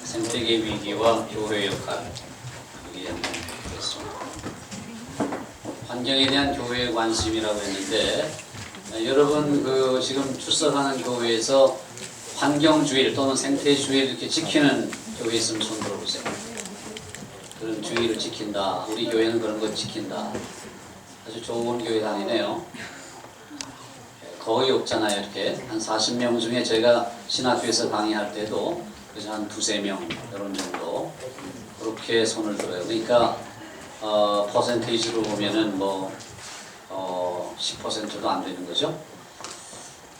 생태계 위기와 교회 역할 얘기했습니다. 환경에 대한 교회의 관심이라고 했는데 여러분 지금 출석하는 교회에서 환경주의를 또는 생태주의를 이렇게 지키는 교회 있으면 손 들어보세요. 그런 주의를 지킨다. 우리 교회는 그런 거 지킨다. 아주 좋은 교회 다니네요. 거의 없잖아요. 이렇게 한 40명 중에 제가 신학교에서 강의할 때도 그래서 한 두세 명 이런 정도 그렇게 손을 들어요. 그러니까 퍼센테이지로 보면은 10%도 안 되는 거죠.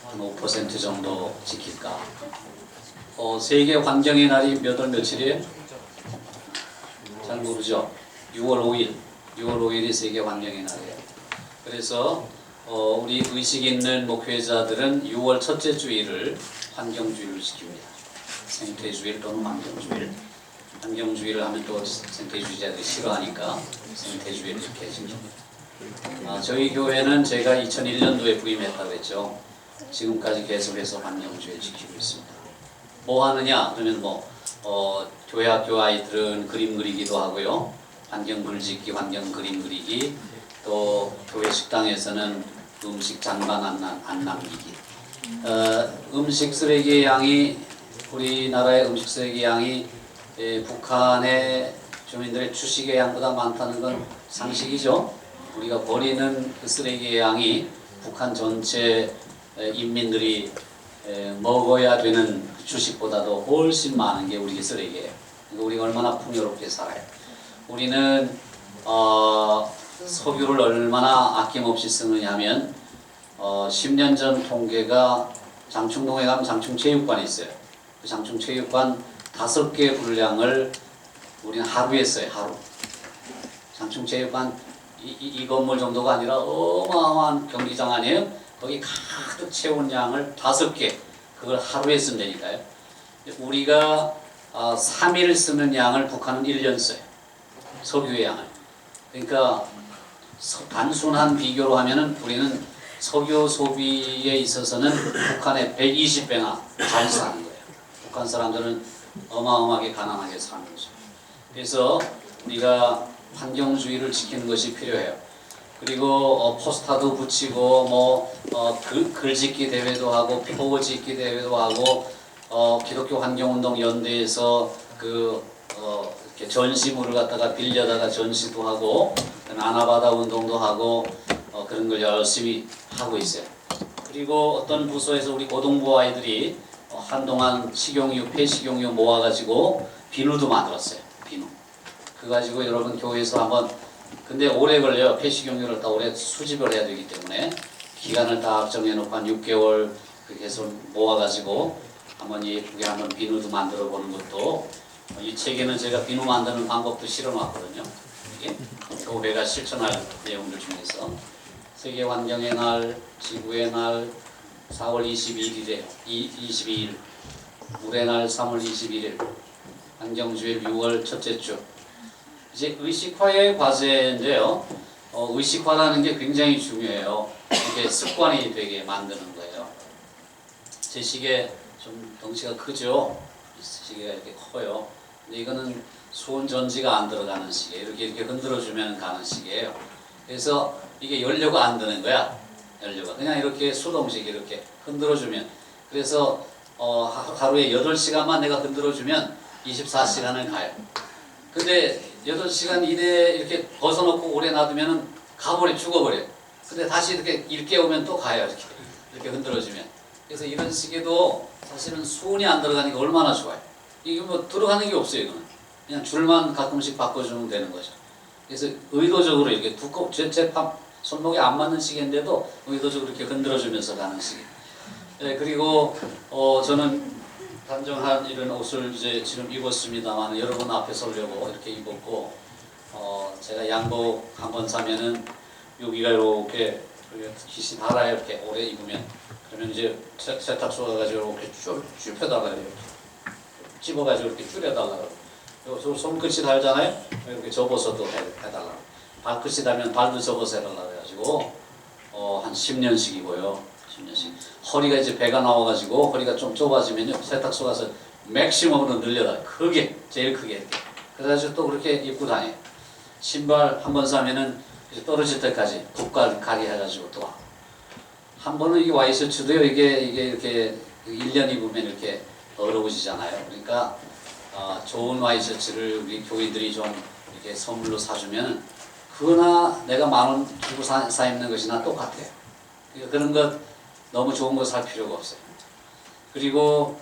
한 5% 정도 지킬까. 세계 환경의 날이 몇 월 며칠이에요? 잘 모르죠. 6월 5일. 6월 5일이 세계 환경의 날이에요. 그래서 우리 의식 있는 목회자들은 6월 첫째 주일을 환경주의를 지킵니다. 생태주일 또는 환경주일. 환경주의를 하면 또 생태주의자들이 싫어하니까 생태주의를 이렇게 지킵니다. 저희 교회는 제가 2001년도에 부임했다고 했죠. 지금까지 계속해서 환경주의를 지키고 있습니다. 뭐 하느냐? 그러면 교회 학교 아이들은 그림 그리기도 하고요. 환경 글짓기, 환경 그림 그리기, 또 교회 식당에서는 음식 잔반 안 남기기. 음식 쓰레기의 양이 우리나라의 음식 쓰레기 양이 북한의 주민들의 주식의 양보다 많다는 건 상식이죠. 우리가 버리는 그 쓰레기의 양이 북한 전체 인민들이 먹어야 되는 주식보다도 훨씬 많은 게 우리 쓰레기예요. 그러니까 우리가 얼마나 풍요롭게 살아요. 우리는 석유를 얼마나 아낌없이 쓰느냐 하면 10년 전 통계가 장충동에 가면 장충체육관이 있어요. 그 장충체육관 5개 분량을 우리는 하루에 써요. 하루. 장충체육관 이 건물 정도가 아니라 어마어마한 경기장 아니에요? 거기 가득 채운 양을 5개 그걸 하루에 쓴다니까요. 우리가 3일 쓰는 양을 북한은 1년 써요. 석유의 양을. 그러니까 단순한 비교로 하면은 우리는 석유 소비에 있어서는 북한의 120배나 잘 사는 거예요. 북한 사람들은 어마어마하게 가난하게 사는 거죠. 그래서 우리가 환경주의를 지키는 것이 필요해요. 그리고 포스터도 붙이고 글짓기 대회도 하고 표 짓기 대회도 하고 기독교 환경운동 연대에서 이렇게 전시물을 갖다가 빌려다가 전시도 하고 아나바다 운동도 하고 그런 걸 열심히 하고 있어요. 그리고 어떤 부서에서 우리 고등부 아이들이 한동안 식용유, 폐식용유 모아가지고 비누도 만들었어요. 비누. 그거 가지고 여러분 교회에서 한번 근데 오래 걸려요. 폐식용유를 다 오래 수집을 해야 되기 때문에 기간을 딱 정해놓고 한 6개월 그렇게 해서 모아가지고 한번 예쁘게 한번 비누도 만들어 보는 것도 이 책에는 제가 비누 만드는 방법도 실어놨거든요. 이게 교회가 실천할 내용들 중에서 세계 환경의 날, 지구의 날 4월 22일이래요. 22일 물의 날 3월 21일 환경주일 6월 첫째 주. 이제 의식화의 과제인데요. 의식화라는 게 굉장히 중요해요. 이게 습관이 되게 만드는 거예요. 제 시계 좀 덩치가 크죠? 시계가 이렇게 커요. 근데 이거는 수온 전지가 안 들어가는 시계. 이렇게 흔들어주면 가는 시계예요. 그래서 이게 연료가 안 드는 거야. 연료가. 그냥 이렇게 수동식 이렇게 흔들어주면. 그래서 하루에 8시간만 내가 흔들어주면 24시간을 가요. 근데 8시간 이내에 이렇게 벗어놓고 오래 놔두면 죽어버려요. 근데 다시 이렇게 일깨우면 또 가요. 이렇게 흔들어주면. 그래서 이런 시계도 사실은 수온이 안 들어가니까 얼마나 좋아요. 이게 들어가는 게 없어요. 이거는. 그냥 줄만 가끔씩 바꿔주면 되는 거죠. 그래서 의도적으로 이렇게 제 손목에 안 맞는 시계인데도 의도적으로 이렇게 흔들어주면서 가는 시계. 네, 그리고 저는 단정한 이런 옷을 이제 지금 입었습니다만 여러분 앞에 서려고 이렇게 입었고 제가 양복 한번 사면은 여기가 이렇게 깃이 달아요. 이렇게 오래 입으면 그러면 이제 세탁소 가가지고 이렇게 쭉 펴달라 이렇게 집어가지고 이렇게 줄여달라. 요 손끝이 달잖아요. 이렇게 접어서도 해달라. 발끝이 달면 발도 접어서 해달라 그래가지고 한 10년씩 입어요. 10년씩. 허리가 이제 배가 나와가지고 허리가 좀 좁아지면요 세탁소 가서 맥시멈으로 늘려다 크게 제일 크게 이렇게. 그래가지고 또 그렇게 입고 다녀요. 신발 한 번 사면은 이제 떨어질 때까지 국갈 가게 해가지고 또 한 번은 이 와이셔츠도요 이게 이렇게 1년 입으면 이렇게 더러워지잖아요. 그러니까 좋은 와이셔츠를 우리 교인들이 좀 이렇게 선물로 사주면 그거나 내가 10,000원 주고 사 입는 것이나 똑같아요. 그러니까 그런 것 너무 좋은 거 살 필요가 없어요. 그리고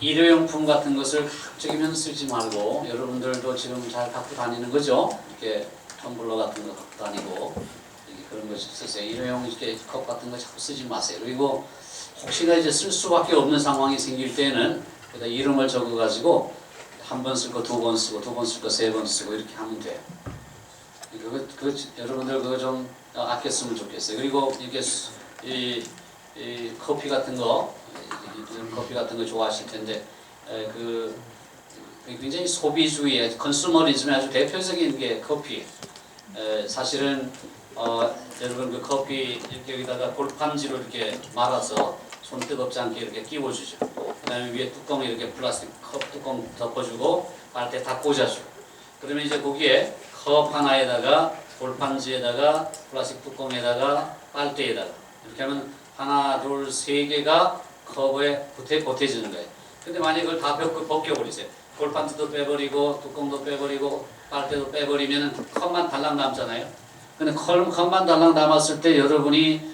일회용품 같은 것을 가급적이면 쓰지 말고 여러분들도 지금 잘 갖고 다니는 거죠. 이렇게 텀블러 같은 거 갖고 다니고 이렇게 그런 거 쓰세요. 일회용 이렇게 컵 같은 거 자꾸 쓰지 마세요. 그리고 혹시나 이제 쓸 수밖에 없는 상황이 생길 때는 거기다 이름을 적어가지고 한 번 쓸 거 두 번 쓰고 두 번 쓸 거 세 번 쓰고 이렇게 하면 돼요. 여러분들 그거 좀 아껴 쓰면 좋겠어요. 그리고 이게 이 커피 같은 거 좋아하실 텐데 굉장히 소비주의, 컨슈머리즘의 아주 대표적인 게 커피. 사실은 여러분 그 커피 이렇게 여기다가 골판지로 이렇게 말아서 손 뜨겁지 않게 이렇게 끼워주죠. 그다음에 위에 뚜껑에 이렇게 플라스틱 컵 뚜껑 덮어주고 빨대 다 꽂아주고. 그러면 이제 거기에 컵 하나에다가 골판지에다가 플라스틱 뚜껑에다가 빨대에다가 이렇게 하면 하나, 둘, 세 개가 컵에 보태지는 거예요. 근데 만약에 그걸 다 벗겨버리세요. 골판지도 빼버리고 뚜껑도 빼버리고 빨대도 빼버리면 컵만 달랑 남잖아요. 근데 컵만 달랑 남았을 때 여러분이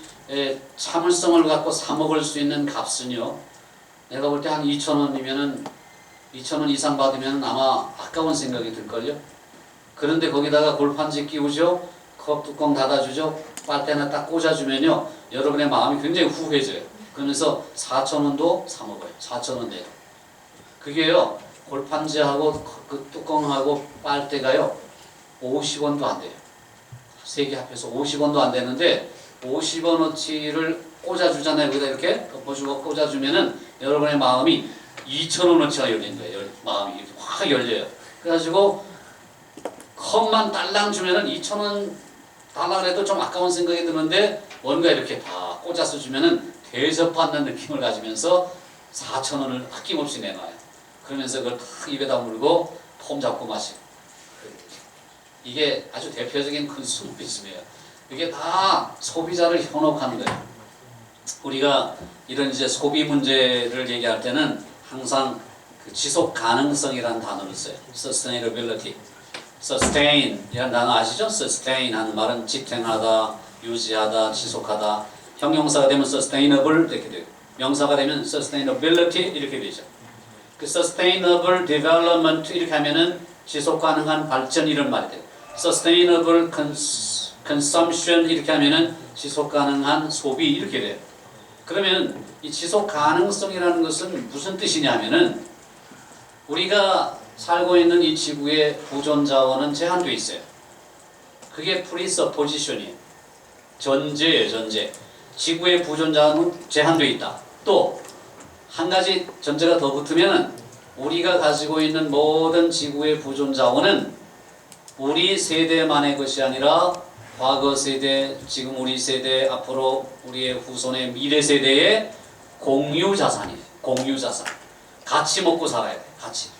참을성을 갖고 사 먹을 수 있는 값은요. 내가 볼 때 한 2,000원이면은 2,000원 이상 받으면 아마 아까운 생각이 들걸요. 그런데 거기다가 골판지 끼우죠. 컵 뚜껑 닫아주죠. 빨대나 딱 꽂아주면요. 여러분의 마음이 굉장히 후해져요. 그러면서 4,000원도 사 먹어요. 4,000원 내로. 그게요. 골판지하고 그 뚜껑하고 빨대가요. 50원도 안 돼요. 세 개 합해서 50원도 안 되는데 50원어치를 꽂아주잖아요. 거기다 이렇게 덮어주고 꽂아주면은 여러분의 마음이 2,000원어치가 열린 거예요. 마음이 확 열려요. 그래가지고 컵만 딸랑 주면은 2,000원 달라 그래도 좀 아까운 생각이 드는데 뭔가 이렇게 다 꽂아서 주면은 대접받는 느낌을 가지면서 4,000원을 아낌없이 내놔요. 그러면서 그걸 탁 입에다 물고 폼 잡고 마시고. 이게 아주 대표적인 컨슈머리즘이에요. 이게 다 소비자를 현혹하는 거예요. 우리가 이런 이제 소비 문제를 얘기할 때는 항상 그 지속 가능성이라는 단어를 써요. sustainability. sustain 이라는 단어 아시죠? sustain 하는 말은 지탱하다, 유지하다, 지속하다. 형용사가 되면 sustainable 이렇게 되고 명사가 되면 sustainability 이렇게 되죠. 그 sustainable development 이렇게 하면은 지속 가능한 발전 이런 말이 돼요. sustainable consumption 이렇게 하면은 지속 가능한 소비 이렇게 돼요. 그러면 이 지속 가능성이라는 것은 무슨 뜻이냐면은 우리가 살고 있는 이 지구의 보존 자원은 제한되어 있어요. 그게 presupposition이에요. 전제예요, 전제. 지구의 보존 자원은 제한되어 있다. 또 한 가지 전제가 더 붙으면 우리가 가지고 있는 모든 지구의 보존 자원은 우리 세대만의 것이 아니라 과거 세대, 지금 우리 세대, 앞으로 우리의 후손의 미래 세대의 공유 자산이에요. 공유 자산. 같이 먹고 살아야 돼. 같이.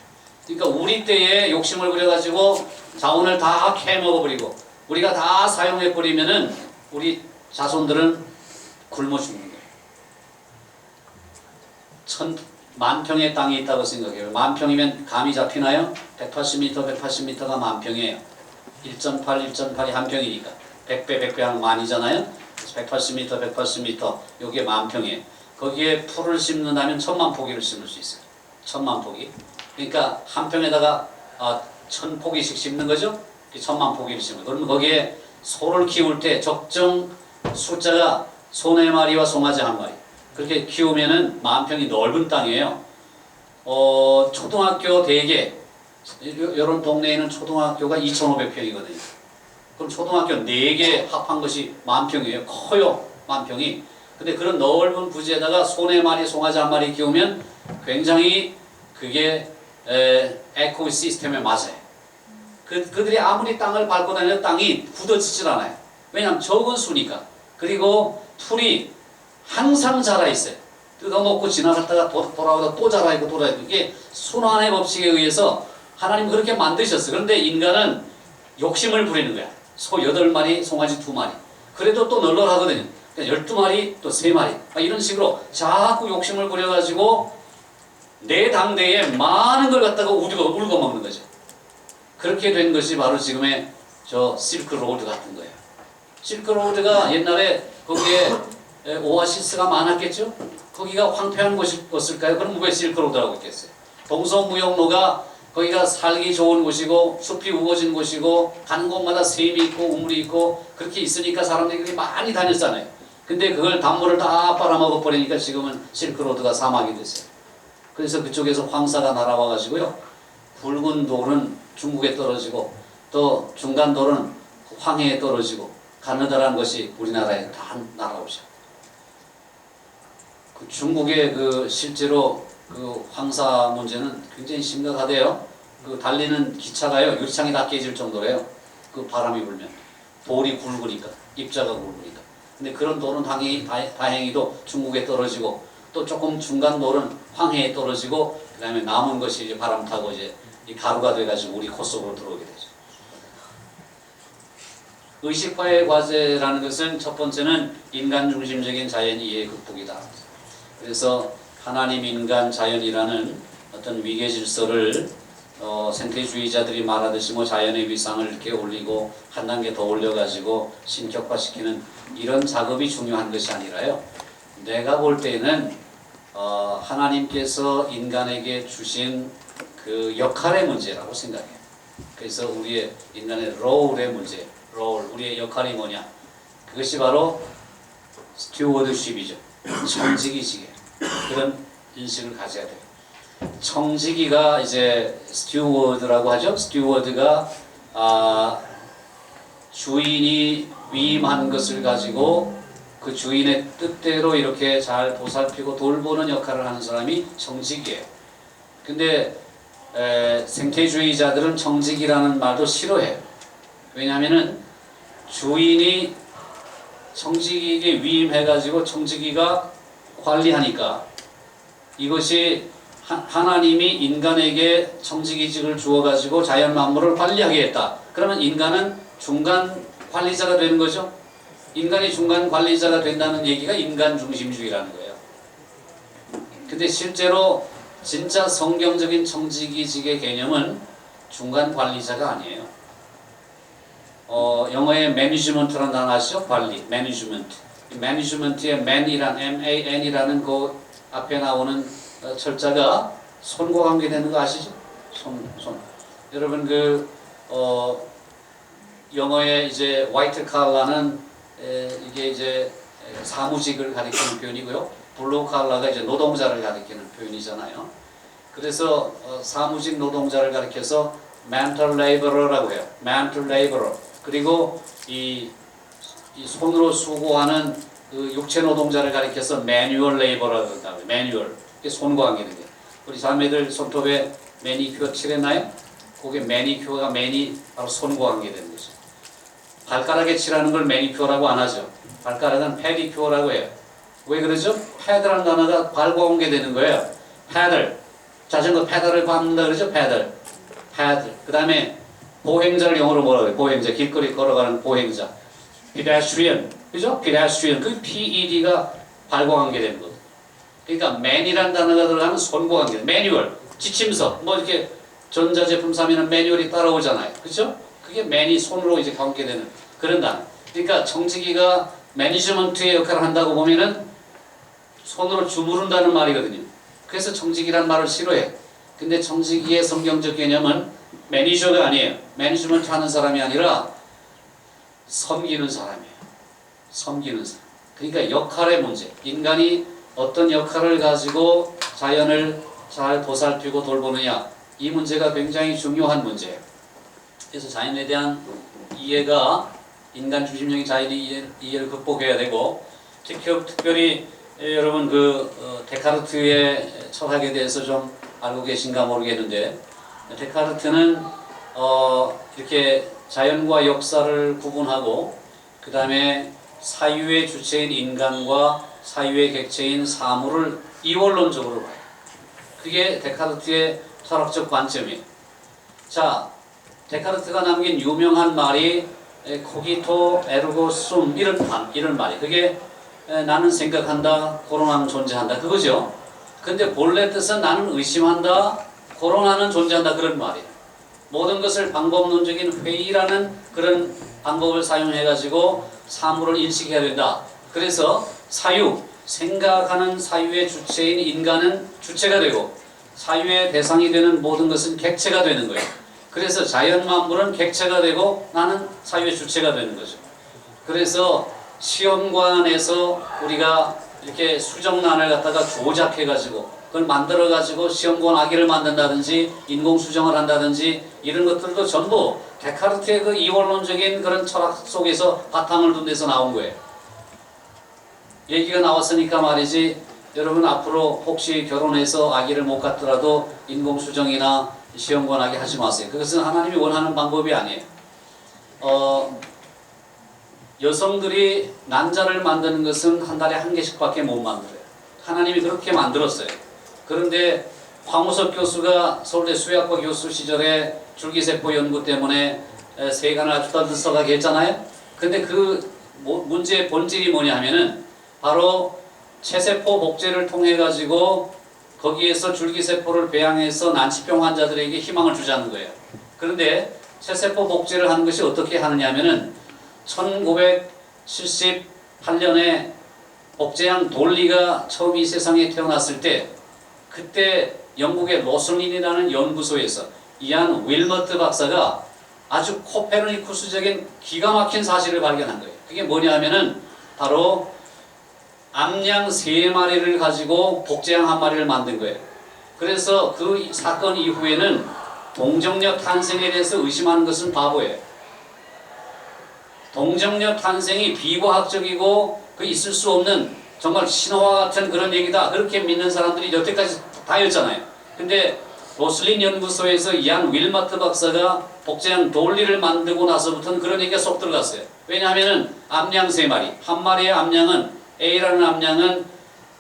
그러니까 우리 때에 욕심을 부려가지고 자원을 다 캐먹어버리고 우리가 다 사용해버리면은 우리 자손들은 굶어 죽는 거예요. 10,000,000평의 땅이 있다고 생각해요. 10,000평이면 감이 잡히나요? 180m, 180m가 10,000평이에요. 1.8, 1.8이 한 평이니까 100배, 100배 하면 만이잖아요. 180m, 180m 여기에 10,000평이에요. 거기에 풀을 심는다면 1,000,000 포기를 심을 수 있어요. 1,000,000 포기. 그러니까 한 평에다가 1,000포기씩 심는 거죠. 1,000,000 포기를 심어요. 그러면 거기에 소를 키울 때 적정 숫자가 소 4마리와 송아지 1마리. 그렇게 키우면은 10,000평이 넓은 땅이에요. 초등학교 대개 이런 동네에는 초등학교가 2,500평이거든요. 그럼 초등학교 4개 합한 것이 10,000평이에요. 커요, 10,000평이. 근데 그런 넓은 부지에다가 소 4마리, 송아지 1마리 키우면 굉장히 그게 에코시스템에 맞아요. 그들이 아무리 땅을 밟고 다녀도 땅이 굳어지질 않아요. 왜냐하면 적은 수니까. 그리고 풀이 항상 자라 있어요. 뜯어먹고 지나갔다가 돌아오다 또 자라있고 돌아있고, 이게 순환의 법칙에 의해서 하나님 그렇게 만드셨어요. 그런데 인간은 욕심을 부리는 거야. 소 8마리, 송아지 2마리. 그래도 또 널널하거든요. 12마리, 또 3마리. 이런 식으로 자꾸 욕심을 부려가지고 내 당대에 많은 걸 갖다가 울고 먹는 거죠. 그렇게 된 것이 바로 지금의 저 실크로드 같은 거예요. 실크로드가 옛날에 거기에 오아시스가 많았겠죠? 거기가 황폐한 곳일까요? 그럼 왜 실크로드라고 했겠어요? 동서무역로가 거기가 살기 좋은 곳이고 숲이 우거진 곳이고 가는 곳마다 샘이 있고 우물이 있고 그렇게 있으니까 사람들이 많이 다녔잖아요. 근데 그걸 단물을 다 빨아먹어 버리니까 지금은 실크로드가 사막이 됐어요. 그래서 그쪽에서 황사가 날아와 가지고요, 붉은 돌은 중국에 떨어지고 또 중간 돌은 황해에 떨어지고 가느다란 것이 우리나라에 다 날아오죠. 그 중국의 그 실제로 그 황사 문제는 굉장히 심각하대요. 그 달리는 기차가요, 유리창이 다 깨질 정도래요. 그 바람이 불면 돌이 굵으니까, 입자가 굵으니까. 근데 그런 돌은 다행히도 중국에 떨어지고 또 조금 중간 돌은 황해에 떨어지고 그다음에 남은 것이 이제 바람 타고 이제 이 가루가 돼가지고 우리 코 속으로 들어오게 되죠. 의식화의 과제라는 것은 첫 번째는 인간 중심적인 자연 이해 극복이다. 그래서 하나님, 인간, 자연이라는 어떤 위계 질서를 생태주의자들이 말하듯이 뭐 자연의 위상을 이렇게 올리고 한 단계 더 올려가지고 신격화시키는 이런 작업이 중요한 것이 아니라요, 내가 볼 때는 하나님께서 인간에게 주신 그 역할의 문제라고 생각해요. 그래서 우리의 인간의 롤의 문제, 우리의 역할이 뭐냐? 그것이 바로 스튜어드십이죠. 청지기직에 그런 인식을 가져야 돼요. 청지기가 이제 스튜어드라고 하죠. 스튜어드가 주인이 위임한 것을 가지고 그 주인의 뜻대로 이렇게 잘 보살피고 돌보는 역할을 하는 사람이 청지기예요. 근데 생태주의자들은 청지기라는 말도 싫어해요. 왜냐하면은 주인이 청지기에게 위임해가지고 청지기가 관리하니까, 이것이 하나님이 인간에게 청지기직을 주어가지고 자연 만물을 관리하게 했다. 그러면 인간은 중간 관리자가 되는 거죠. 인간이 중간 관리자가 된다는 얘기가 인간 중심주의라는 거예요. 근데 실제로 진짜 성경적인 청지기직의 개념은 중간 관리자가 아니에요. 영어의 매니지먼트라는 단어 아시죠? 관리, 매니지먼트. 매니지먼트의 man이라는 그 앞에 나오는 철자가 손과 관계되는 거 아시죠? 손. 여러분 영어의 이제 white collar는 이게 이제 사무직을 가리키는 표현이고요. 블루 칼라가 이제 노동자를 가리키는 표현이잖아요. 그래서 사무직 노동자를 가리켜서 mental laborer라고 해요. mental laborer. 그리고 이 손으로 수고하는 그 육체 노동자를 가리켜서 manual laborer라고 한다고요. manual. 이게 손과 관계되는 거예요. 우리 자매들 손톱에 매니큐어 칠했나요? 그게 매니큐어가 바로 손과 관계되는 거죠. 발가락에 칠하는 걸 매니큐어라고 안 하죠. 발가락은 페디큐어라고 해요. 왜 그러죠? 패드라는 단어가 발과 관계되는 거예요. 패들. 자전거 페달을 밟는다 그러죠? 패들. 그 다음에 보행자를 영어로 뭐라고 해요? 보행자. 길거리 걸어가는 보행자. pedestrian. 그죠? pedestrian. 그 PED가 발과 관계되는 거죠. 그러니까 man이라는 단어가 들어가면 손과 관계. 매뉴얼. 지침서. 뭐 이렇게 전자제품 사면은 매뉴얼이 따라오잖아요. 그죠? 그게 man이 손으로 이제 관계되는 그런 단어. 그러니까 청지기가 매니지먼트의 역할을 한다고 보면은 손으로 주무른다는 말이거든요. 그래서 청지기란 말을 싫어해. 근데 청지기의 성경적 개념은 매니저가 아니에요. 매니지먼트 하는 사람이 아니라 섬기는 사람이에요. 섬기는 사람. 그러니까 역할의 문제. 인간이 어떤 역할을 가지고 자연을 잘 보살피고 돌보느냐. 이 문제가 굉장히 중요한 문제예요. 그래서 자연에 대한 이해가 인간 중심적인 자연의 이해를 극복해야 되고, 특별히 여러분 데카르트의 철학에 대해서 좀 알고 계신가 모르겠는데, 데카르트는 이렇게 자연과 역사를 구분하고 그 다음에 사유의 주체인 인간과 사유의 객체인 사물을 이원론적으로 봐요. 그게 데카르트의 철학적 관점이에요. 자, 데카르트가 남긴 유명한 말이 코기토 에르고 숨 이런 말이 그게 나는 생각한다, 코로나는 존재한다 그거죠. 근데 본래 뜻은 나는 의심한다, 코로나는 존재한다 그런 말이에요. 모든 것을 방법론적인 회의라는 그런 방법을 사용해가지고 사물을 인식해야 된다. 그래서 사유, 생각하는 사유의 주체인 인간은 주체가 되고 사유의 대상이 되는 모든 것은 객체가 되는 거예요. 그래서 자연 만물은 객체가 되고 나는 사유의 주체가 되는 거죠. 그래서 시험관에서 우리가 이렇게 수정란을 갖다가 조작해가지고 그걸 만들어가지고 시험관 아기를 만든다든지 인공수정을 한다든지 이런 것들도 전부 데카르트의 그 이원론적인 그런 철학 속에서 바탕을 둔 데서 나온 거예요. 얘기가 나왔으니까 말이지, 여러분 앞으로 혹시 결혼해서 아기를 못 갖더라도 인공수정이나 시험관 아기 하지 마세요. 그것은 하나님이 원하는 방법이 아니에요. 여성들이 난자를 만드는 것은 한 달에 한 개씩밖에 못 만들어요. 하나님이 그렇게 만들었어요. 그런데 황우석 교수가 서울대 수의학과 교수 시절에 줄기세포 연구 때문에 세간을 아주 떠들썩하게 했잖아요. 근데 그 문제의 본질이 뭐냐 하면은 바로 체세포 복제를 통해 가지고 거기에서 줄기세포를 배양해서 난치병 환자들에게 희망을 주자는 거예요. 그런데 체세포 복제를 하는 것이 어떻게 하느냐 하면은 1978년에 복제한 돌리가 처음 이 세상에 태어났을 때 그때 영국의 로슬린이라는 연구소에서 이안 윌머트 박사가 아주 코페르니쿠스적인 기가 막힌 사실을 발견한 거예요. 그게 뭐냐 하면은 바로 암양 3마리를 가지고 복제양 1마리를 만든 거예요. 그래서 그 사건 이후에는 동정녀 탄생에 대해서 의심하는 것은 바보예요. 동정녀 탄생이 비과학적이고 그 있을 수 없는 정말 신화와 같은 그런 얘기다, 그렇게 믿는 사람들이 여태까지 다였잖아요. 근데 로슬린 연구소에서 이안 윌마트 박사가 복제한 돌리를 만들고 나서부터는 그런 얘기가 쏙 들어갔어요. 왜냐하면은 암양 3마리, 한 마리의 암양은 A라는 암양은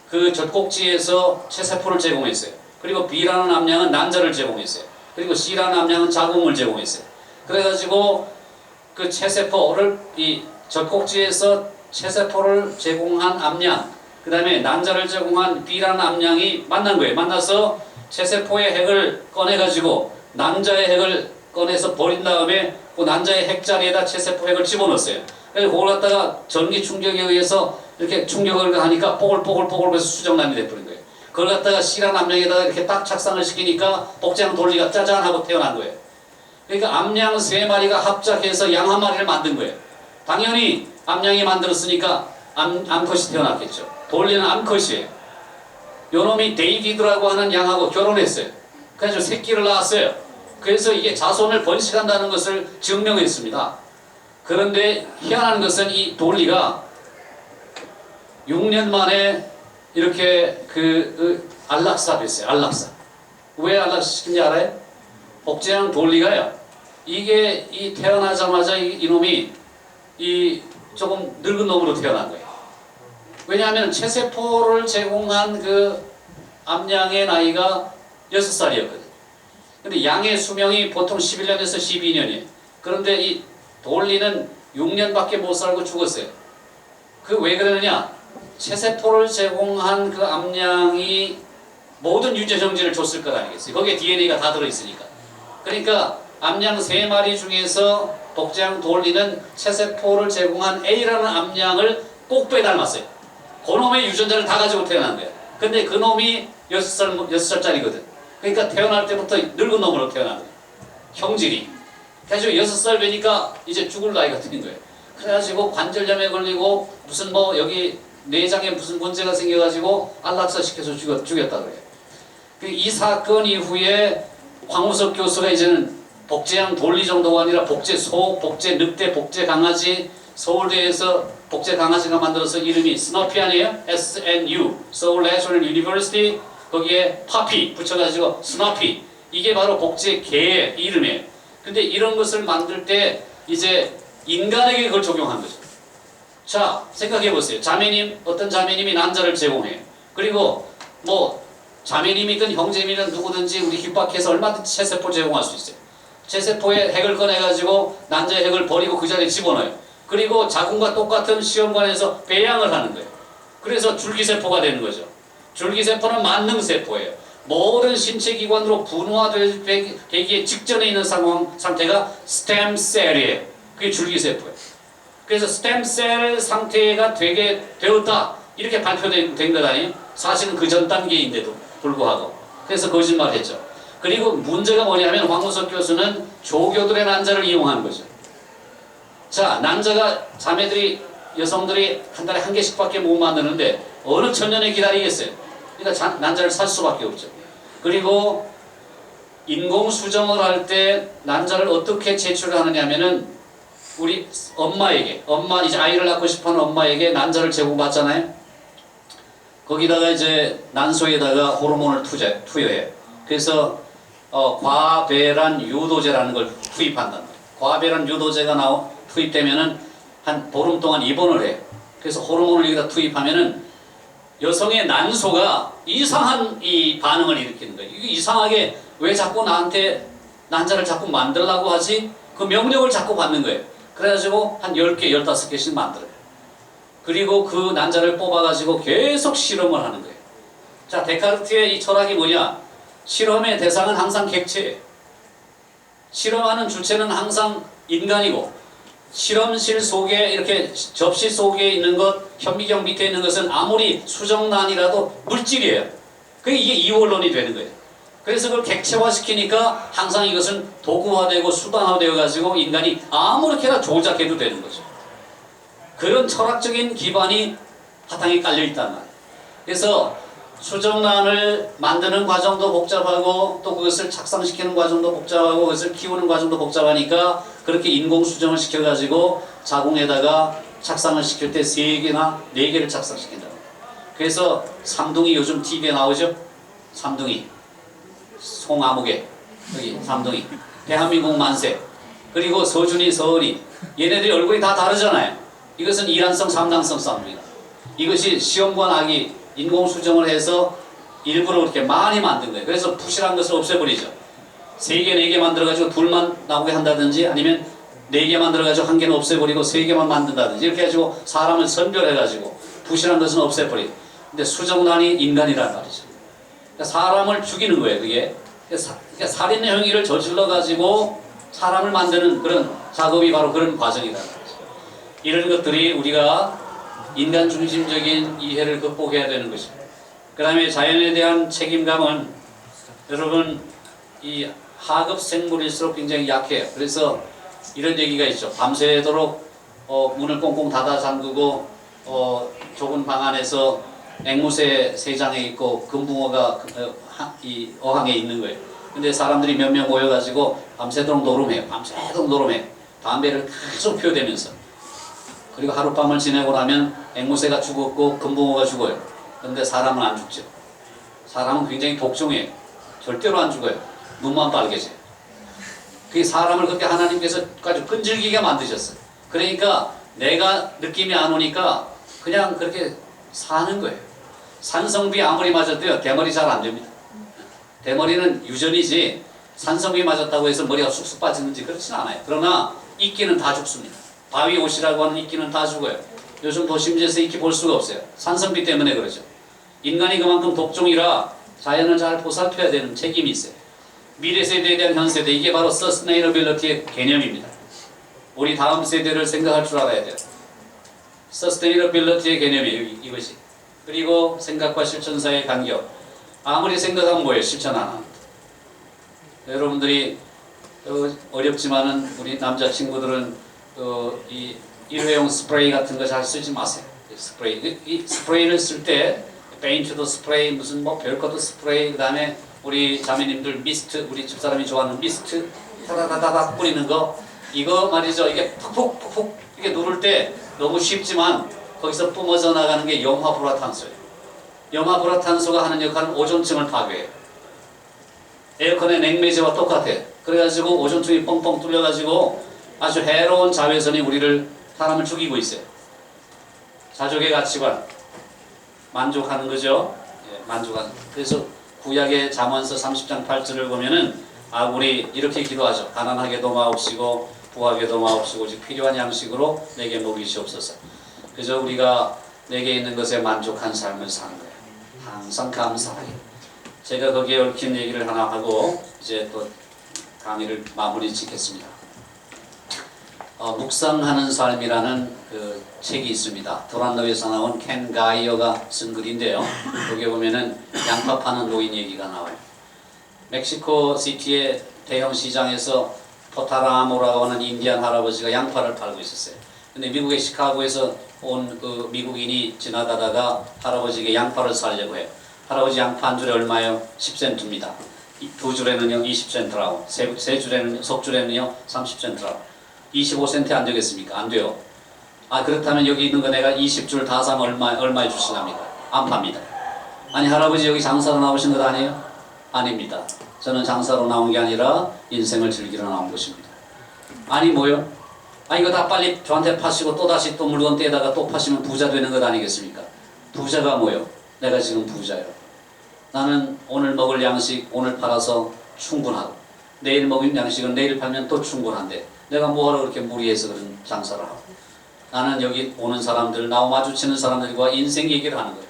그 젖꼭지에서 체세포를 제공했어요. 그리고 B라는 암양은 난자를 제공했어요. 그리고 C라는 암양은 자궁을 제공했어요. 그래가지고 그 체세포를 이 젖꼭지에서 체세포를 제공한 암양, 그 다음에 난자를 제공한 B라는 암양이 만난 거예요. 만나서 체세포의 핵을 꺼내가지고 난자의 핵을 꺼내서 버린 다음에 그 난자의 핵 자리에다 체세포 핵을 집어넣었어요. 그래서 그걸 갖다가 전기 충격에 의해서 이렇게 충격을 하니까 뽀글뽀글뽀글 해서 수정란이 돼버린 거예요. 그걸 갖다가 C라는 암양에다가 이렇게 딱 착상을 시키니까 복제양 돌리가 짜잔 하고 태어난 거예요. 그러니까 암양 3마리가 합작해서 양 1마리를 만든 거예요. 당연히 암양이 만들었으니까 암컷이 태어났겠죠. 돌리는 암컷이에요. 요놈이 데이비드라고 하는 양하고 결혼했어요. 그래서 새끼를 낳았어요. 그래서 이게 자손을 번식한다는 것을 증명했습니다. 그런데 희한한 것은 이 돌리가 6년 만에 이렇게 안락사 됐어요. 안락사. 왜 안락사 시킨지 알아요? 복제한 돌리가요. 이게 이 태어나자마자 이놈이 조금 늙은 놈으로 태어난 거예요. 왜냐하면 체세포를 제공한 그 암양의 나이가 6살이었거든요. 근데 양의 수명이 보통 11년에서 12년이에요. 그런데 이 돌리는 6년밖에 못 살고 죽었어요. 그 왜 그러느냐? 체세포를 제공한 그 암양이 모든 유전 형질을 줬을 것 아니겠어요? 거기에 DNA가 다 들어있으니까. 그러니까 암양 3마리 중에서 복제양 돌리는 체세포를 제공한 A라는 암양을 꼭 빼닮았어요. 그놈의 유전자를 다 가지고 태어난 거예요. 근데 그 놈이 6살짜리거든. 그러니까 태어날 때부터 늙은 놈으로 태어난 거예요. 형질이. 그래가지고 6살 되니까 이제 죽을 나이가 된 거예요. 그래가지고 관절염에 걸리고 무슨 여기 내장에 무슨 문제가 생겨가지고 안락사 시켜서 죽였다 그래요. 이 사건 이후에 황우석 교수가 이제는 복제양 돌리 정도가 아니라 복제 소, 복제 늑대, 복제 강아지, 서울대에서 복제 강아지가 만들어서 이름이 스너피 아니에요? SNU, 서울 내셔널 유니버시티, 거기에 파피 붙여가지고 스너피. 이게 바로 복제 개의 이름이에요. 근데 이런 것을 만들 때 이제 인간에게 그걸 적용한 거죠. 자, 생각해 보세요. 어떤 자매님이 난자를 제공해요. 그리고 뭐 자매님이든 형제님이든 누구든지 우리 깃박해서 얼마든지 체세포 제공할 수 있어요. 체세포에 핵을 꺼내가지고 난자의 핵을 버리고 그 자리에 집어넣어요. 그리고 자궁과 똑같은 시험관에서 배양을 하는 거예요. 그래서 줄기세포가 되는 거죠. 줄기세포는 만능세포예요. 모든 신체 기관으로 분화되기 직전에 있는 상태가 스템셀이에요. 그게 줄기세포예요. 그래서 스템셀 상태가 되게 되었다 이렇게 발표된 것 아니에요? 사실은 그 전 단계인데도 불구하고. 그래서 거짓말했죠. 그리고 문제가 뭐냐면 황우석 교수는 조교들의 난자를 이용한 거죠. 자, 난자가 자매들이 여성들이 한 달에 한 개씩밖에 못 만드는데 어느 천년에 기다리겠어요. 그러니까 난자를 살 수밖에 없죠. 그리고 인공 수정을 할 때 난자를 어떻게 제출을 하느냐면은 우리 엄마에게, 엄마 이제 아이를 낳고 싶어하는 엄마에게 난자를 제공받잖아요. 거기다가 이제 난소에다가 호르몬을 투여해요. 그래서 과배란 유도제라는 걸 투입한단 말이에요. 과배란 유도제가 투입되면은 한 보름 동안 입원을 해요. 그래서 호르몬을 여기다 투입하면은 여성의 난소가 이상한 이 반응을 일으키는 거예요. 이게 이상하게 왜 자꾸 나한테 난자를 자꾸 만들라고 하지? 그 명령을 자꾸 받는 거예요. 그래가지고 한 10개, 15개씩 만들어요. 그리고 그 난자를 뽑아가지고 계속 실험을 하는 거예요. 자, 데카르트의 이 철학이 뭐냐? 실험의 대상은 항상 객체예요. 실험하는 주체는 항상 인간이고, 실험실 속에 이렇게 접시 속에 있는 것, 현미경 밑에 있는 것은 아무리 수정란이라도 물질이에요. 그게 이게 이원론이 되는 거예요. 그래서 그걸 객체화시키니까 항상 이것은 도구화되고 수단화되어 가지고 인간이 아무렇게나 조작해도 되는 거죠. 그런 철학적인 기반이 바탕에 깔려 있단 말이에요. 그래서 수정란을 만드는 과정도 복잡하고 또 그것을 착상시키는 과정도 복잡하고 그것을 키우는 과정도 복잡하니까 그렇게 인공 수정을 시켜가지고 자궁에다가 착상을 시킬 때 3개나 4개를 착상시킨다. 그래서 삼둥이 요즘 TV에 나오죠? 삼둥이. 송아무개. 여기 삼둥이. 대한민국 만세. 그리고 서준이, 서은이. 얘네들이 얼굴이 다 다르잖아요. 이것은 이란성, 삼당성 쌍둥이다. 이것이 시험관 아기 인공수정을 해서 일부러 그렇게 많이 만든 거예요. 그래서 부실한 것을 없애버리죠. 3개, 4개 만들어가지고 둘만 나오게 한다든지 아니면 4개 만들어가지고 1개는 없애버리고 3개만 만든다든지 이렇게 해가지고 사람을 선별해가지고 부실한 것은 없애버리고. 근데 수정란이 인간이란 말이죠. 그러니까 사람을 죽이는 거예요, 그게. 그러니까 살인의 행위를 저질러가지고 사람을 만드는 그런 작업이 바로 그런 과정이라는 거죠. 이런 것들이 우리가 인간 중심적인 이해를 극복해야 되는 것입니다. 그 다음에 자연에 대한 책임감은 여러분 이 하급 생물일수록 굉장히 약해요. 그래서 이런 얘기가 있죠. 밤새도록 문을 꽁꽁 닫아 잠그고 좁은 방 안에서 앵무새 3장에 있고 금붕어가 이 어항에 있는 거예요. 근데 사람들이 몇 명 모여가지고 밤새도록 노름해요. 밤새도록 노름해요. 담배를 계속 피워대면서. 그리고 하룻밤을 지내고 나면 앵무새가 죽었고 금붕어가 죽어요. 그런데 사람은 안 죽죠. 사람은 굉장히 독종이에요. 절대로 안 죽어요. 눈만 빨개져요. 그게 사람을 그렇게 하나님께서 아주 끈질기게 만드셨어요. 그러니까 내가 느낌이 안 오니까 그냥 그렇게 사는 거예요. 산성비 아무리 맞았도요. 대머리 잘 안 됩니다. 대머리는 유전이지 산성비 맞았다고 해서 머리가 쑥쑥 빠지는지 그렇진 않아요. 그러나 이끼는 다 죽습니다. 바위 옷이라고 하는 이끼는 다 죽어요. 요즘 도심지에서 이끼 볼 수가 없어요. 산성비 때문에 그러죠. 인간이 그만큼 독종이라 자연을 잘 보살펴야 되는 책임이 있어요. 미래 세대에 대한 현 세대, 이게 바로 서스테이너빌리티의 개념입니다. 우리 다음 세대를 생각할 줄 알아야 돼요. 서스테이너빌리티의 개념이에요, 이것이. 그리고 생각과 실천 사이의 간격. 아무리 생각하면 뭐예요? 실천 안 합니다. 여러분들이 어렵지만은 우리 남자친구들은 이 일회용 스프레이 같은 거 잘 쓰지 마세요. 스프레이. 이 스프레이를 쓸 때 페인트도 스프레이, 무슨 뭐 별것도 스프레이, 그 다음에 우리 자매님들 미스트, 우리 집사람이 좋아하는 미스트 타다다다닥 뿌리는 거, 이거 말이죠. 이게 푹푹푹푹 이렇게 누를 때 너무 쉽지만 거기서 뿜어져 나가는 게 염화불화탄소예요. 염화불화탄소가 하는 역할은 오존층을 파괴해요. 에어컨의 냉매제와 똑같아요. 그래가지고 오존층이 뻥뻥 뚫려가지고 아주 해로운 자외선이 사람을 죽이고 있어요. 자족의 가치관 만족하는 거죠. 만족한. 그래서 구약의 잠언서 30장 8절을 보면은 우리 이렇게 기도하죠. 가난하게도 마옵시고 부하게도 마옵시고 오직 필요한 양식으로 내게 먹이시옵소서. 그저 우리가 내게 있는 것에 만족한 삶을 사는 거예요. 항상 감사하게. 제가 거기에 얽힌 얘기를 하나 하고 이제 또 강의를 마무리 짓겠습니다. 묵상하는 삶이라는 그 책이 있습니다. 도란노에서 나온 켄 가이어가 쓴 글인데요. 거기에 보면은 양파 파는 노인 얘기가 나와요. 멕시코 시티의 대형 시장에서 포타라모라고 하는 인디안 할아버지가 양파를 팔고 있었어요. 근데 미국의 시카고에서 온 그 미국인이 지나가다가 할아버지에게 양파를 사려고 해요. 할아버지 양파 한 줄에 얼마예요? 10센트입니다. 두 줄에는요 20센트라고, 세 줄에는 석 줄에는요 30센트라고. 25센트 안 되겠습니까? 안 돼요. 그렇다면 여기 있는 거 내가 20줄 다 사면 얼마에 주시랍니까? 안 팝니다. 아니 할아버지 여기 장사로 나오신 것 아니에요? 아닙니다. 저는 장사로 나온 게 아니라 인생을 즐기러 나온 것입니다. 아니 뭐요? 이거 다 빨리 저한테 파시고 또다시 또 물건 떼다가 또 파시면 부자 되는 것 아니겠습니까? 부자가 뭐요? 내가 지금 부자예요. 나는 오늘 먹을 양식 오늘 팔아서 충분하고 내일 먹을 양식은 내일 팔면 또 충분한데 내가 뭐하러 그렇게 무리해서 그런 장사를 하고. 나는 여기 오는 사람들, 나와 마주치는 사람들과 인생 얘기를 하는 거예요.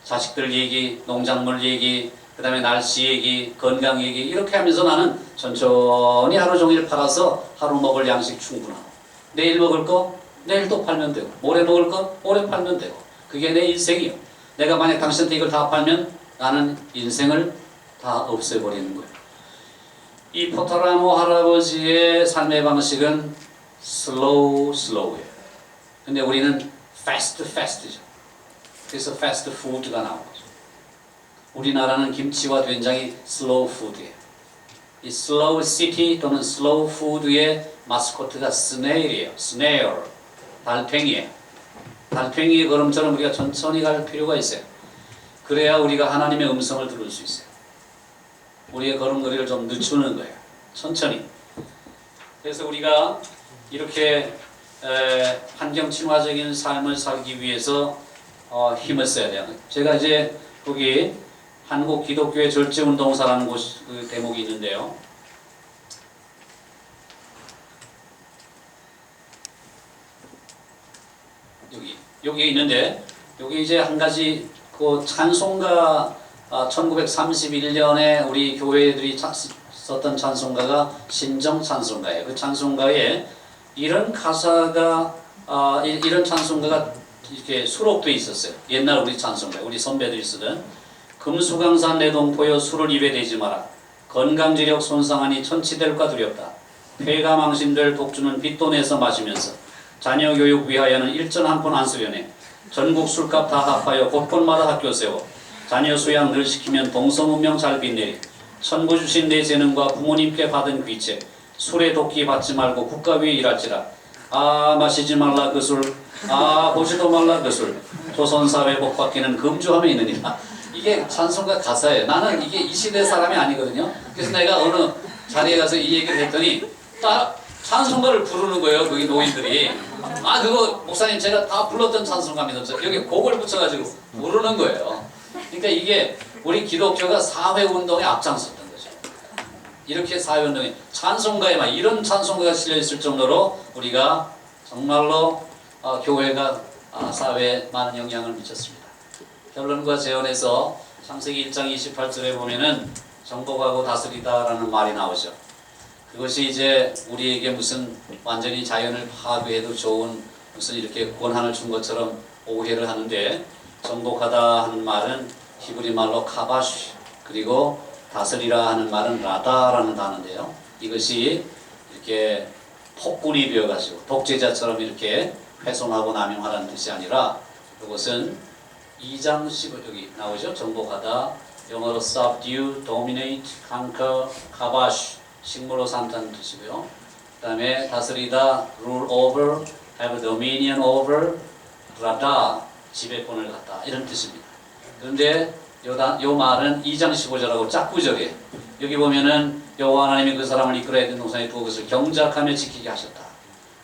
자식들 얘기, 농작물 얘기, 그 다음에 날씨 얘기, 건강 얘기 이렇게 하면서 나는 천천히 하루 종일 팔아서 하루 먹을 양식 충분하고 내일 먹을 거 내일 또 팔면 되고 모레 먹을 거 모레 팔면 되고 그게 내 인생이요. 내가 만약 당신한테 이걸 다 팔면 나는 인생을 다 없애버리는 거예요. 이 포타라모 할아버지의 삶의 방식은 slow예요. 근데 우리는 fast죠. 그래서 fast food가 나온 거죠. 우리나라는 김치와 된장이 슬로우 푸드예요. 이 슬로우 시티 또는 슬로우 푸드의 마스코트가 스네일이에요. 스네일, 달팽이에요. 달팽이의 걸음처럼 우리가 천천히 갈 필요가 있어요. 그래야 우리가 하나님의 음성을 들을 수 있어요. 우리의 걸음걸이를 좀 늦추는 거예요. 천천히. 그래서 우리가 이렇게 환경 친화적인 삶을 살기 위해서 힘을 써야 돼요. 제가 이제 거기 한국 기독교의 절제운동사라는 그 대목이 있는데요. 여기 있는데 여기 이제 한 가지 그 찬송가 1931년에 우리 교회들이 썼던 찬송가가 신정 찬송가예요. 그 찬송가에 이런 가사가 이런 찬송가가 이렇게 수록돼 있었어요. 옛날 우리 찬송가, 우리 선배들이 쓰던 금수강산 내 동포여 술을 입에 대지 마라. 건강지력 손상하니 천치될까 두렵다. 폐가 망신될 독주는 빚도 내서 마시면서 자녀 교육 위하여는 일전 한 푼 안 수련해. 전국 술값 다 합하여 곳곳마다 학교 세워. 자녀 수양 늘 시키면 동서문명 잘 빚내리. 천부 주신 내 재능과 부모님께 받은 귀체. 술에 도끼 받지 말고 국가 위에 일할지라. 마시지 말라 그 술. 보지도 말라 그 술. 조선사회 복받기는 금주함에 있느니라. 이게 찬송가 가사예요. 나는 이게 이 시대 사람이 아니거든요. 그래서 내가 어느 자리에 가서 이 얘기를 했더니 딱 찬송가를 부르는 거예요. 거기 노인들이. 그거 목사님 제가 다 불렀던 찬송가입니다. 여기 곡을 붙여가지고 부르는 거예요. 그러니까 이게 우리 기독교가 사회운동에 앞장섰던 거죠. 이렇게 사회운동에 찬송가에만 이런 찬송가가 실려있을 정도로 우리가 정말로 교회가 사회에 많은 영향을 미쳤습니다. 결론과 재언에서 창세기 1장 28절에 보면은 정복하고 다스리다라는 말이 나오죠. 그것이 이제 우리에게 무슨 완전히 자연을 파괴해도 좋은 무슨 이렇게 권한을 준 것처럼 오해를 하는데, 정복하다 하는 말은 히브리 말로 카바쉬, 그리고 다스리라 하는 말은 라다라는 단어인데요. 이것이 이렇게 폭군이 되어가지고 독재자처럼 이렇게 훼손하고 남용하라는 뜻이 아니라, 이것은 2장 15 여기 나오죠. 정복하다, 영어로 subdue, dominate, conquer, kabash, 식물로 산다는 뜻이고요. 그 다음에 다스리다, rule over, have dominion over, rada, 지배권을 갖다, 이런 뜻입니다. 그런데 요 말은 2장 15절하고 짝구절이에요. 여기 보면은 여호와 하나님이 그 사람을 이끌어야 된 동산에 두어 그것을 경작하며 지키게 하셨다.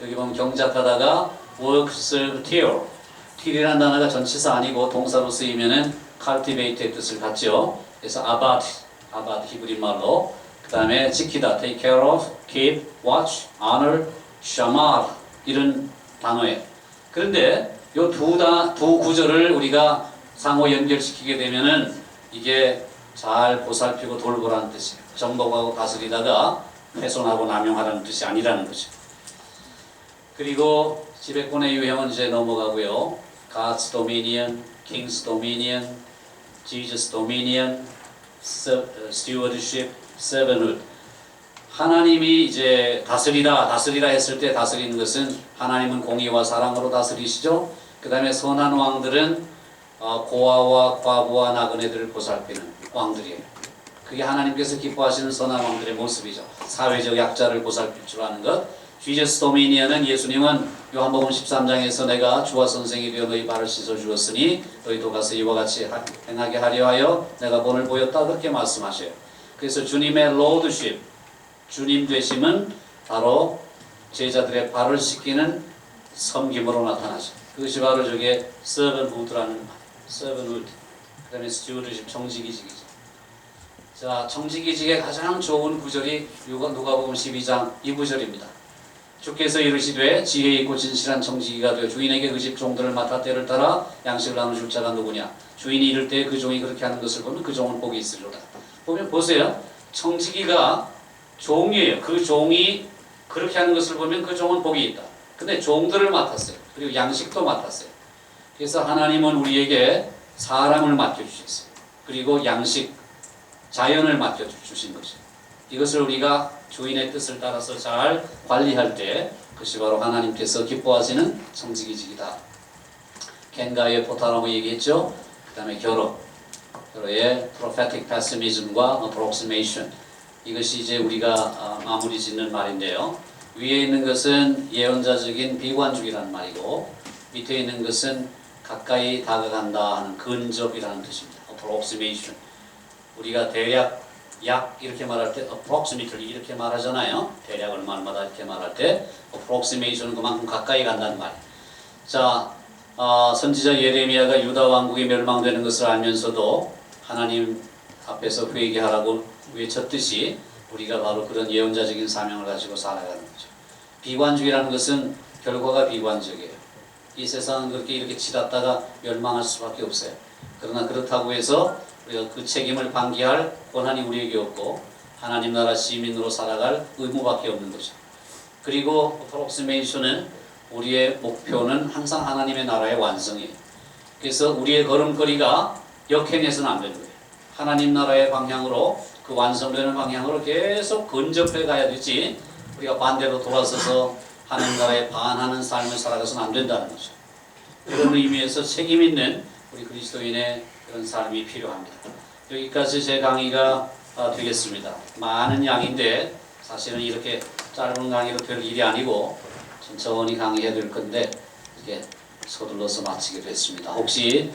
여기 보면 경작하다가 work, serve, till, till이라는 단어가 전치사 아니고 동사로 쓰이면은 cultivate의 뜻을 갖죠. 그래서 abat 히브리 말로. 그 다음에 지키다, take care of, keep, watch, honor, shamar 이런 단어예요. 그런데 이 두 구절을 우리가 상호 연결시키게 되면은 이게 잘 보살피고 돌보라는 뜻이에요. 정복하고 다스리다가 훼손하고 남용하라는 뜻이 아니라는 거죠. 그리고 지배권의 유형은 이제 넘어가고요. God's dominion, King's dominion, Jesus dominion, stewardship, servanthood. 하나님이 이제 다스리라 했을 때 다스리는 것은 하나님은 공의와 사랑으로 다스리시죠. 그 다음에 선한 왕들은 고아와 과부와 나그네들을 보살피는 왕들이에요. 그게 하나님께서 기뻐하시는 선한 왕들의 모습이죠. 사회적 약자를 보살필 줄 아는 것. Jesus 도미니언은 예수님은 요한복음 13장에서 내가 주와 선생이 되어 너희 발을 씻어 주었으니 너희도 가서 이와 같이 행하게 하려 하여 내가 본을 보였다 그렇게 말씀하셔요. 그래서 주님의 로드십, 주님 되심은 바로 제자들의 발을 씻기는 섬김으로 나타나죠. 그것이 바로 저게 servanthood라는 말, servanthood. 그 다음에 stewardship, 정직이직이죠. 자, 정직이직의 가장 좋은 구절이 누가복음 12장 이 구절입니다. 주께서 이르시되 지혜 있고 진실한 정직이가 되어 주인에게 그 집 종들을 맡아 때를 따라 양식을 나눠줄 자가 누구냐. 주인이 이를 때 그 종이 그렇게 하는 것을 보면 그 종은 복이 있으리로다. 보면 보세요. 정직이가 종이에요. 그 종이 그렇게 하는 것을 보면 그 종은 복이 있다. 근데 종들을 맡았어요. 그리고 양식도 맡았어요. 그래서 하나님은 우리에게 사람을 맡겨주셨어요. 그리고 양식, 자연을 맡겨주신 것이에요. 이것을 우리가 주인의 뜻을 따라서 잘 관리할 때 그것이 바로 하나님께서 기뻐하시는 정직이직이다. 겐가의 포타라고 얘기했죠. 그 다음에 결어의 prophetic pessimism과 approximation. 이것이 이제 우리가 마무리 짓는 말인데요. 위에 있는 것은 예언자적인 비관주의라는 말이고 밑에 있는 것은 가까이 다가간다 하는 근접이라는 뜻입니다. approximation. 우리가 대략 약 이렇게 말할 때 approximately 이렇게 말하잖아요. 대략 얼마마다 이렇게 말할 때 approximation은 그만큼 가까이 간다는 말이에요. 자, 선지자 예레미야가 유다 왕국이 멸망되는 것을 알면서도 하나님 앞에서 회개하라고 외쳤듯이 우리가 바로 그런 예언자적인 사명을 가지고 살아가는 거죠. 비관주의라는 것은 결과가 비관적이에요. 이 세상은 그렇게 이렇게 치닫다가 멸망할 수밖에 없어요. 그러나 그렇다고 해서 우리가 그 책임을 방기할 권한이 우리에게 없고 하나님 나라 시민으로 살아갈 의무밖에 없는 거죠. 그리고 approximation은 우리의 목표는 항상 하나님의 나라의 완성이에요. 그래서 우리의 걸음걸이가 역행해서는 안 되는 거예요. 하나님 나라의 방향으로 그 완성되는 방향으로 계속 근접해 가야 되지 우리가 반대로 돌아서서 하나님 나라에 반하는 삶을 살아가서는 안 된다는 거죠. 그런 의미에서 책임 있는 우리 그리스도인의 그런 삶이 필요합니다. 여기까지 제 강의가 되겠습니다. 많은 양인데 사실은 이렇게 짧은 강의로 될 일이 아니고 천천히 강의해야 될 건데 이렇게 서둘러서 마치게 됐습니다. 혹시